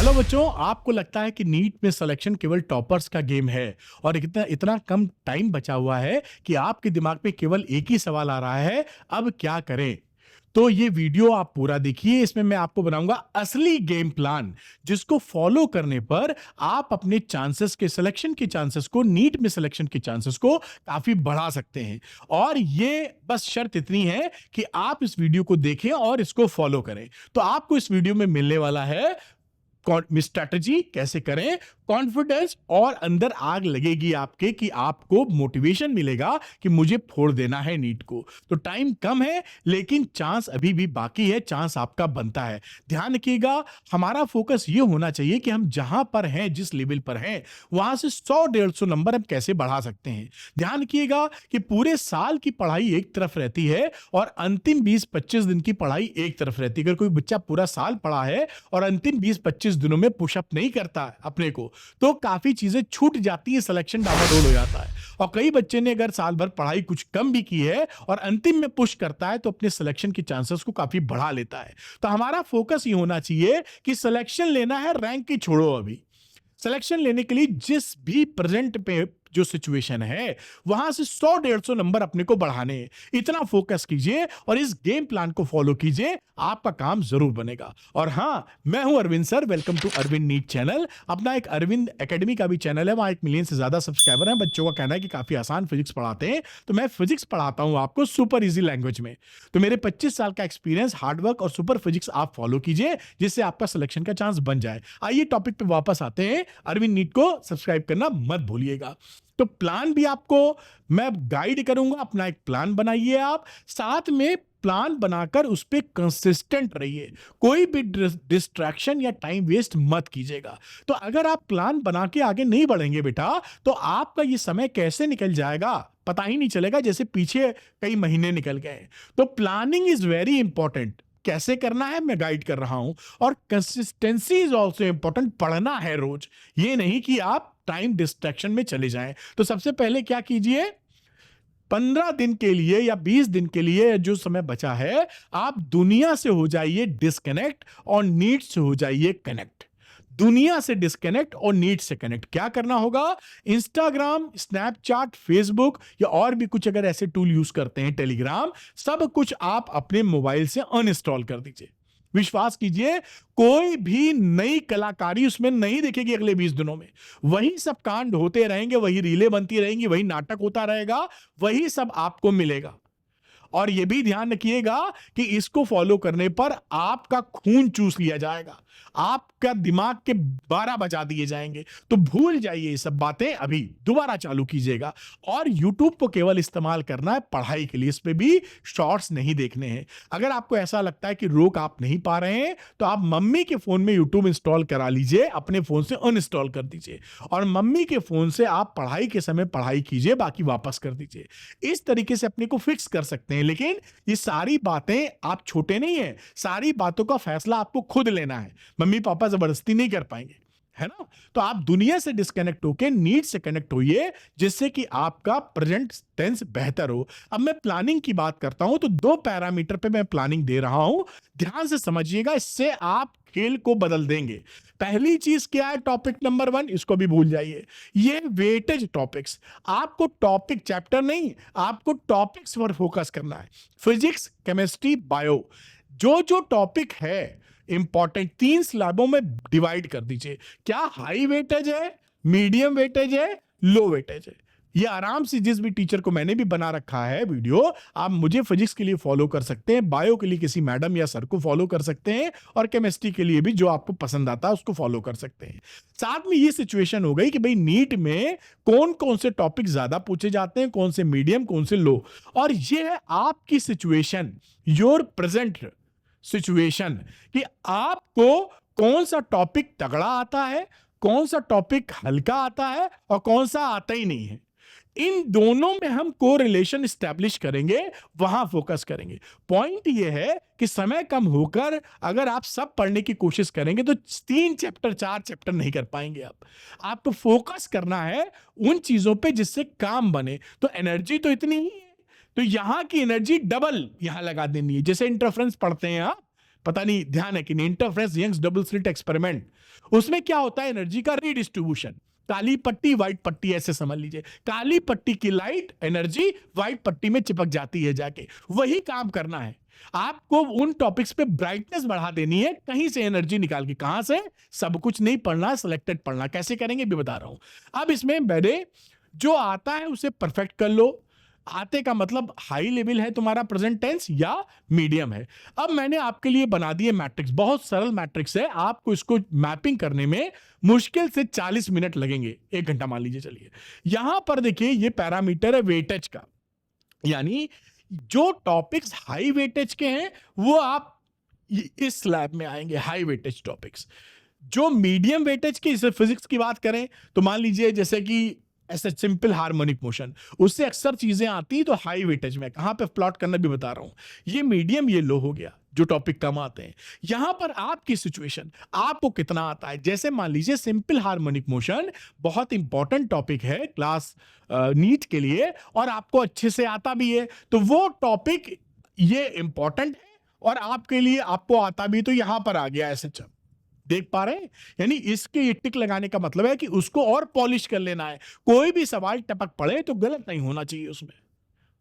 Hello बच्चों, आपको लगता है कि नीट में सिलेक्शन केवल टॉपर्स का गेम है और इतना इतना कम टाइम बचा हुआ है कि आपके दिमाग में केवल एक ही सवाल आ रहा है, अब क्या करें? तो ये वीडियो आप पूरा देखिए, इसमें मैं आपको बनाऊंगा असली गेम प्लान, जिसको फॉलो करने पर आप अपने चांसेस के सिलेक्शन के चांसेस को, नीट में सिलेक्शन के चांसेस को काफी बढ़ा सकते हैं। और ये बस शर्त इतनी है कि आप इस वीडियो को देखें और इसको फॉलो करें। तो आपको इस वीडियो में मिलने वाला है स्ट्रैटेजी कैसे करें, कॉन्फिडेंस, और अंदर आग लगेगी आपके कि आपको मोटिवेशन मिलेगा कि मुझे फोड़ देना है नीट को। तो टाइम कम है लेकिन चांस अभी भी बाकी है, चांस आपका बनता है। ध्यान रखिएगा, हमारा फोकस ये होना चाहिए कि हम जहां पर हैं, जिस लेवल पर हैं, वहां से 100-150 नंबर हम कैसे बढ़ा सकते हैं। ध्यान रखिएगा कि पूरे साल की पढ़ाई एक तरफ रहती है और अंतिम 20-25 दिन की पढ़ाई एक तरफ रहती है। अगर कोई बच्चा पूरा साल पढ़ा है और अंतिम 20-25 दिनों में पुशअप नहीं करता अपने को, तो काफी चीजें छूट जाती है, सिलेक्शन डामाडोल हो जाता है। और कई बच्चे ने अगर साल भर पढ़ाई कुछ कम भी की है और अंतिम में पुश करता है तो अपने सिलेक्शन के चांसेस को काफी बढ़ा लेता है। तो हमारा फोकस ये होना चाहिए कि सिलेक्शन लेना है, रैंक की छोड़ो। अभी सिलेक्शन लेने के लिए जिस भी प्रेजेंट पे जो सिचुएशन है वहां से 100-150 नंबर अपने को बढ़ाने हैं। इतना फोकस कीजिए और इस गेम प्लान को फॉलो कीजिए, आपका काम जरूर बनेगा। और हां, मैं हूं Arvind sir, welcome to Arvind NEET channel. अपना एक अरविंद एकेडमी का भी चैनल है, वहां 1 मिलियन से ज्यादा सब्सक्राइबर हैं। बच्चों का कहना है कि काफी आसान फिजिक्स पढ़ाते हैं, तो मैं फिजिक्स पढ़ाता हूं आपको सुपर इजी लैंग्वेज में। तो मेरे 25 साल का एक्सपीरियंस, हार्डवर्क और सुपर फिजिक्स आप फॉलो कीजिए, जिससे आपका सिलेक्शन का चांस बन जाए। आइए टॉपिक पे वापस आते हैं। अरविंद नीट को सब्सक्राइब करना मत भूलिएगा। तो प्लान भी आपको मैं गाइड करूंगा, अपना एक प्लान बनाइए आप, साथ में प्लान बनाकर उस पर कंसिस्टेंट रहिए। कोई भी डिस्ट्रैक्शन या टाइम वेस्ट मत कीजिएगा। तो अगर आप प्लान बना के आगे नहीं बढ़ेंगे बेटा, तो आपका ये समय कैसे निकल जाएगा पता ही नहीं चलेगा, जैसे पीछे कई महीने निकल गए। तो प्लानिंग इज वेरी इंपॉर्टेंट। कैसे करना है मैं गाइड कर रहा हूं। और कंसिस्टेंसी इज ऑल्सो इंपॉर्टेंट। पढ़ना है रोज, ये नहीं कि आप टाइम डिस्ट्रैक्शन में चले जाएं। तो सबसे पहले क्या कीजिए, 15 दिन के लिए या 20 दिन के लिए जो समय बचा है, आप दुनिया से हो जाइए डिस्कनेक्ट और नीड से हो जाइए कनेक्ट। दुनिया से डिस्कनेक्ट और नीड से कनेक्ट। क्या करना होगा, इंस्टाग्राम, स्नैपचैट, फेसबुक या और भी कुछ अगर ऐसे टूल यूज करते हैं, टेलीग्राम, सब कुछ आप अपने मोबाइल से अनइंस्टॉल कर दीजिए। विश्वास कीजिए, कोई भी नई कलाकारी उसमें नहीं दिखेगी अगले 20 दिनों में। वही सब कांड होते रहेंगे, वही रीलें बनती रहेंगी, वही नाटक होता रहेगा, वही सब आपको मिलेगा। और यह भी ध्यान रखिएगा कि इसको फॉलो करने पर आपका खून चूस लिया जाएगा, आपका दिमाग के 12 बजा दिए जाएंगे। तो भूल जाइए ये सब बातें, अभी दोबारा चालू कीजिएगा। और YouTube को केवल इस्तेमाल करना है पढ़ाई के लिए, इस पे भी शॉर्ट्स नहीं देखने हैं। अगर आपको ऐसा लगता है कि रोक आप नहीं पा रहे हैं, तो आप मम्मी के फोन में YouTube इंस्टॉल करा लीजिए, अपने फोन से अनइंस्टॉल कर दीजिए और मम्मी के फोन से आप पढ़ाई के समय पढ़ाई कीजिए, बाकी वापस कर दीजिए। इस तरीके से अपने को फिक्स कर सकते हैं। लेकिन ये सारी बातें, आप छोटे नहीं हैं, सारी बातों का फैसला आपको खुद लेना है, मम्मी पापा जबरदस्ती नहीं कर पाएंगे, है ना। तो आप दुनिया से डिस्कनेक्ट होकर नीड से कनेक्ट होइए, जिससे कि आपका प्रेजेंट टेंस बेहतर हो। अब मैं प्लानिंग की बात करता हूं, तो 2 पैरामीटर पे मैं प्लानिंग दे रहा हूं, ध्यान से समझिएगा, इससे आप खेल को बदल देंगे। पहली चीज क्या है, टॉपिक नंबर 1, इसको भी भूल जाइए, ये वेटेज टॉपिक्स। आपको टॉपिक चैप्टर नहीं, आपको टॉपिक्स पर फोकस करना है। फिजिक्स, केमिस्ट्री, बायो, जो जो टॉपिक है इंपॉर्टेंट, 3 स्लैबों में डिवाइड कर दीजिए। क्या हाई वेटेज है, मीडियम वेटेज है, लो वेटेज है। ये आराम से जिस भी टीचर को मैंने भी बना रखा है वीडियो, आप मुझे फिजिक्स के लिए फॉलो कर सकते हैं, बायो के लिए किसी मैडम या सर को फॉलो कर सकते हैं, और केमिस्ट्री के लिए भी जो आपको पसंद आता है उसको फॉलो कर सकते हैं। साथ में ये सिचुएशन हो गई कि भाई नीट में कौन कौन से टॉपिक ज्यादा पूछे जाते हैं, कौन से मीडियम, कौन से लो। और ये है आपकी सिचुएशन, योर प्रेजेंट सिचुएशन, कि आपको कौन सा टॉपिक तगड़ा आता है, कौन सा टॉपिक हल्का आता है और कौन सा आता ही नहीं है। इन दोनों में हम कोरिलेशन एस्टैब्लिश करेंगे, वहां फोकस करेंगे। पॉइंट यह है कि समय कम होकर अगर आप सब पढ़ने की कोशिश करेंगे तो 3 चैप्टर 4 चैप्टर नहीं कर पाएंगे। आपको फोकस करना है उन चीजों पे जिससे काम बने। तो एनर्जी तो इतनी ही है, तो यहां की एनर्जी डबल यहां लगा देनी है। जैसे इंटरफ्रेंस पढ़ते हैं आप, पता नहीं ध्यान है कि नहीं, interference Young's double slit experiment. उसमें क्या होता है, एनर्जी का रीडिस्ट्रीब्यूशन, काली पट्टी व्हाइट पट्टी ऐसे समझ लीजिए, काली पट्टी की लाइट एनर्जी व्हाइट पट्टी में चिपक जाती है जाके, वही काम करना है आपको। उन टॉपिक्स पे ब्राइटनेस बढ़ा देनी है, कहीं से एनर्जी निकाल के, कहां से, सब कुछ नहीं पढ़ना, सिलेक्टेड पढ़ना। कैसे करेंगे भी बता रहा हूं। अब इसमें मैंने जो आता है उसे परफेक्ट कर लो। आते का मतलब हाई लेवल है तुम्हारा प्रेजेंट टेंस या मीडियम है। अब मैंने आपके लिए बना दिए मैट्रिक्स, बहुत सरल मैट्रिक्स है, आपको इसको मैपिंग करने में मुश्किल से 40 मिनट लगेंगे, 1 घंटा मान लीजिए। चलिए यहां पर देखिए, ये पैरामीटर है वेटेज का, यानी जो टॉपिक्स हाई वेटेज के हैं वो आप इस स्लैब में आएंगे, हाई वेटेज टॉपिक्स। जो मीडियम वेटेज की, जैसे फिजिक्स की बात करें तो मान लीजिए जैसे कि ऐसे सिंपल हार्मोनिक मोशन, उससे अक्सर चीजें आती हैं तो हाई वेटेज में, कहां पे प्लॉट करना भी बता रहा हूं। ये मीडियम, ये लो हो गया, जो टॉपिक कम आते हैं। यहां पर आपकी सिचुएशन, आपको कितना आता है। जैसे मान लीजिए सिंपल हार्मोनिक मोशन बहुत इंपॉर्टेंट टॉपिक है क्लास नीट के लिए, और आपको अच्छे से आता भी है, तो वो टॉपिक ये इंपॉर्टेंट है और आपके लिए आपको आता भी, तो यहां पर आ गया एसएचएम। देख पा रहे हैं, यानी इसके ये टिक लगाने का मतलब है कि उसको और पॉलिश कर लेना है। कोई भी सवाल टपक पड़े तो गलत नहीं होना चाहिए उसमें।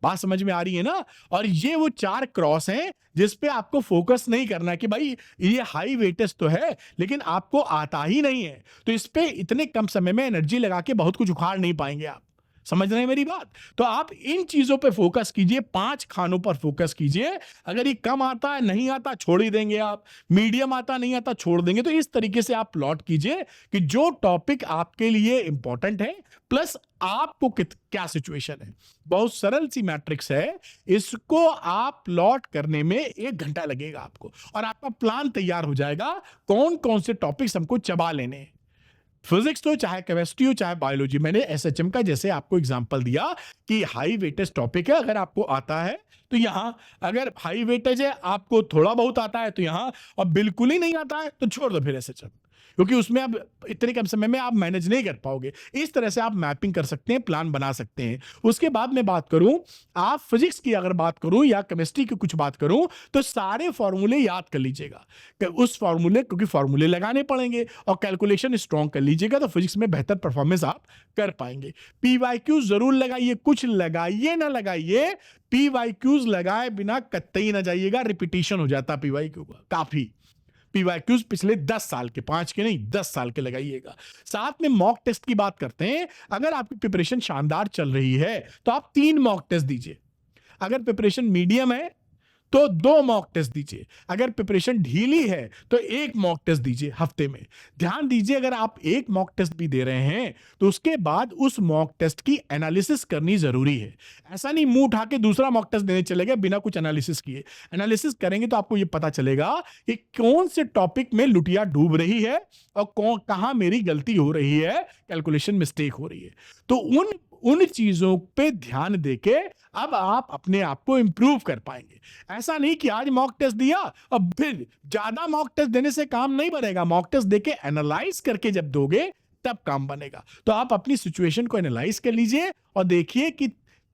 बात समझ में आ रही है ना। और ये वो 4 क्रॉस हैं जिस पे आपको फोकस नहीं करना कि भाई ये हाई वेटेज तो है लेकिन आपको आता ही नहीं है, तो इस पे इतने कम समय में एनर्जी लगा के बहुत कुछ उखाड़ नहीं पाएंगे आप। समझ रहे हैं मेरी बात। तो आप इन चीजों पे फोकस कीजिए, 5 खानों पर फोकस कीजिए। अगर ये कम आता है, नहीं आता, छोड़ ही देंगे आप। मीडियम आता, नहीं आता, छोड़ देंगे। तो इस तरीके से आप प्लॉट कीजिए कि जो टॉपिक आपके लिए इंपॉर्टेंट है प्लस आपको क्या सिचुएशन है। बहुत सरल सी मैट्रिक्स है, इसको आप प्लॉट करने में 1 घंटा लगेगा आपको, और आपका प्लान तैयार हो जाएगा कौन कौन से टॉपिक्स हमको चबा लेने हैं। फिजिक्स तो चाहे केमिस्ट्री हो चाहे बायोलॉजी, मैंने एसएचएम का जैसे आपको एग्जांपल दिया कि हाई वेटेज टॉपिक है, अगर आपको आता है तो यहां, अगर हाई वेटेज है आपको थोड़ा बहुत आता है तो यहां, और बिल्कुल ही नहीं आता है तो छोड़ दो फिर एसएचएम, क्योंकि उसमें अब इतने कम समय में आप मैनेज नहीं कर पाओगे। इस तरह से आप मैपिंग कर सकते हैं, प्लान बना सकते हैं। उसके बाद मैं बात करूं, आप फिजिक्स की अगर बात करूं या केमिस्ट्री की कुछ बात करूं, तो सारे फॉर्मूले याद कर लीजिएगा कि उस फॉर्मूले, क्योंकि फॉर्मूले लगाने पड़ेंगे, और कैलकुलेशन स्ट्रॉन्ग कर लीजिएगा तो फिजिक्स में बेहतर परफॉर्मेंस आप कर पाएंगे। पीवाईक्यू जरूर लगाइए, कुछ लगाइए ना लगाइए, पीवाईक्यूज लगाए बिना कतई ना जाइएगा, रिपीटिशन हो जाता पीवाईक्यू का काफी। पीवाईक्यूज पिछले 10 साल के, 5 के नहीं 10 साल के लगाइएगा। साथ में मॉक टेस्ट की बात करते हैं। अगर आपकी प्रिपरेशन शानदार चल रही है तो आप 3 मॉक टेस्ट दीजिए। अगर प्रिपरेशन मीडियम है तो 2 मॉक टेस्ट दीजिए। अगर प्रिपरेशन ढीली है तो 1 मॉक टेस्ट दीजिए हफ्ते में। ध्यान दीजिए, अगर आप 1 मॉक टेस्ट भी दे रहे हैं तो उसके बाद उस मॉक टेस्ट की एनालिसिस करनी जरूरी है। ऐसा नहीं मुंह उठा के दूसरा मॉक टेस्ट देने चले गए बिना कुछ एनालिसिस किए। एनालिसिस करेंगे तो आपको यह पता चलेगा कि कौन से टॉपिक में लुटिया डूब रही है और कहां मेरी गलती हो रही है, कैलकुलेशन मिस्टेक हो रही है। तो उन चीजों पे ध्यान देके अब आप अपने आप को इंप्रूव कर पाएंगे। ऐसा नहीं कि आज मॉक टेस्ट दिया और फिर ज्यादा मॉक टेस्ट देने से काम नहीं बनेगा। मॉक टेस्ट देके एनालाइज करके जब दोगे तब काम बनेगा। तो आप अपनी सिचुएशन को एनालाइज कर लीजिए और देखिए कि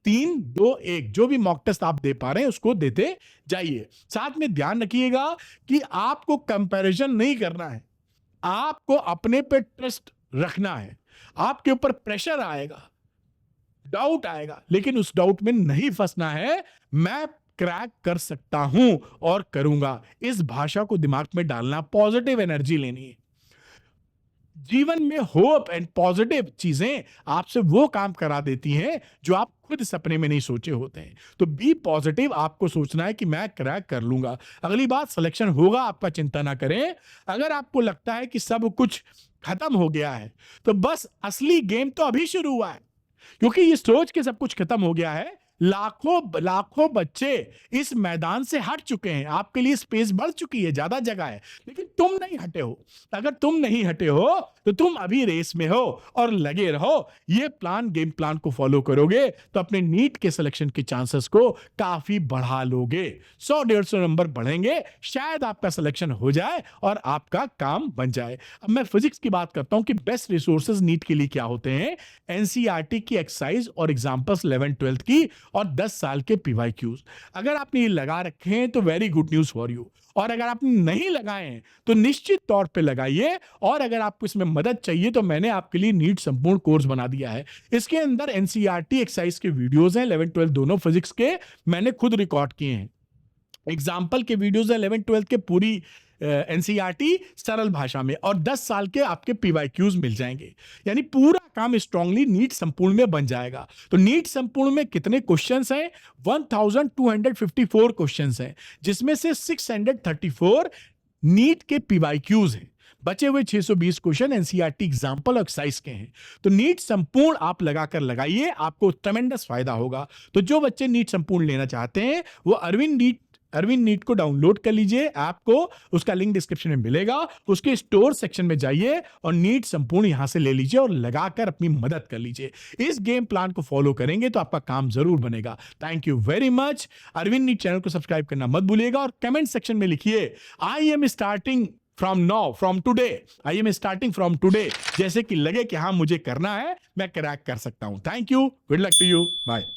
3, 2, 1 जो भी मॉक टेस्ट आप दे पा रहे हैं उसको देते जाइए। साथ में ध्यान रखिएगा कि आपको कंपैरिजन नहीं करना है, आपको अपने पे ट्रस्ट रखना है। आपके ऊपर प्रेशर आएगा, डाउट आएगा, लेकिन उस डाउट में नहीं फंसना है। मैं क्रैक कर सकता हूं और करूंगा, इस भाषा को दिमाग में डालना, पॉजिटिव एनर्जी लेनी है। जीवन में होप एंड पॉजिटिव चीजें आपसे वो काम करा देती हैं जो आप खुद सपने में नहीं सोचे होते हैं। तो बी पॉजिटिव, आपको सोचना है कि मैं क्रैक कर लूंगा। अगली बात, सिलेक्शन होगा आपका, चिंता ना करें। अगर आपको लगता है कि सब कुछ खत्म हो गया है तो बस असली गेम तो अभी शुरू हुआ है, क्योंकि ये सोच के सब कुछ खत्म हो गया है। लाखों बच्चे इस मैदान से हट चुके हैं, आपके लिए स्पेस बढ़ चुकी है, ज्यादा जगह है, लेकिन तुम नहीं हटे हो। अगर तुम नहीं हटे हो तो तुम अभी रेस में हो और लगे रहो। ये प्लान, गेम प्लान को फॉलो करोगे तो अपने नीट के सिलेक्शन के चांसेस को काफी बढ़ा लोगे। 100-150 नंबर बढ़ेंगे, शायद आपका सिलेक्शन हो जाए और आपका काम बन जाए। अब मैं फिजिक्स की बात करता हूं कि बेस्ट रिसोर्सेज नीट के लिए क्या होते हैं। एनसीईआरटी की एक्सरसाइज और एग्जांपल्स 11th 12th की, और 10 साल के पीवाईक्यूज। अगर आपने ये लगा रखे हैं तो very good news for you, और अगर आपने नहीं लगाए हैं तो निश्चित तौर पे लगाइए। और अगर आपको इसमें मदद चाहिए तो मैंने आपके लिए नीट संपूर्ण कोर्स बना दिया है। इसके अंदर एनसीईआरटी एक्सरसाइज के वीडियोस हैं, 11 12 दोनों फिजिक्स के मैंने खुद रिकॉर्ड किए हैं। एग्जाम्पल के वीडियोस है 11 12 के पूरी एनसीईआरटी सरल भाषा में, और 10 साल के आपके पीवाईक्यूज मिल जाएंगे। यानी पूरा काम स्ट्रांगली नीट संपूर्ण में बन जाएगा। तो नीट संपूर्ण में कितने क्वेश्चंस हैं? 1254 क्वेश्चंस हैं, जिसमें से 634 नीट के पीवाईक्यूज हैं। बचे हुए 620 क्वेश्चन एनसीईआरटी एग्जाम्पल एक्सरसाइज के हैं। तो नीट संपूर्ण आप लगाकर लगाइए, आपको ट्रेमेंडस फायदा होगा। तो जो बच्चे नीट संपूर्ण लेना चाहते हैं वो अरविंद नीट को डाउनलोड कर लीजिए ऐप को, उसका लिंक डिस्क्रिप्शन में मिलेगा। उसके स्टोर सेक्शन में जाइए और नीट संपूर्ण यहां से ले लीजिए और लगाकर अपनी मदद कर लीजिए। इस गेम प्लान को फॉलो करेंगे तो आपका काम जरूर बनेगा। Thank you very much. Arvind NEET channel को सब्सक्राइब करना मत भूलिएगा, और कमेंट सेक्शन में लिखिए I am starting from now, from today, I am starting from today, जैसे कि लगे कि हाँ मुझे करना है, मैं क्रैक कर सकता हूं। Thank you, good luck to you, bye.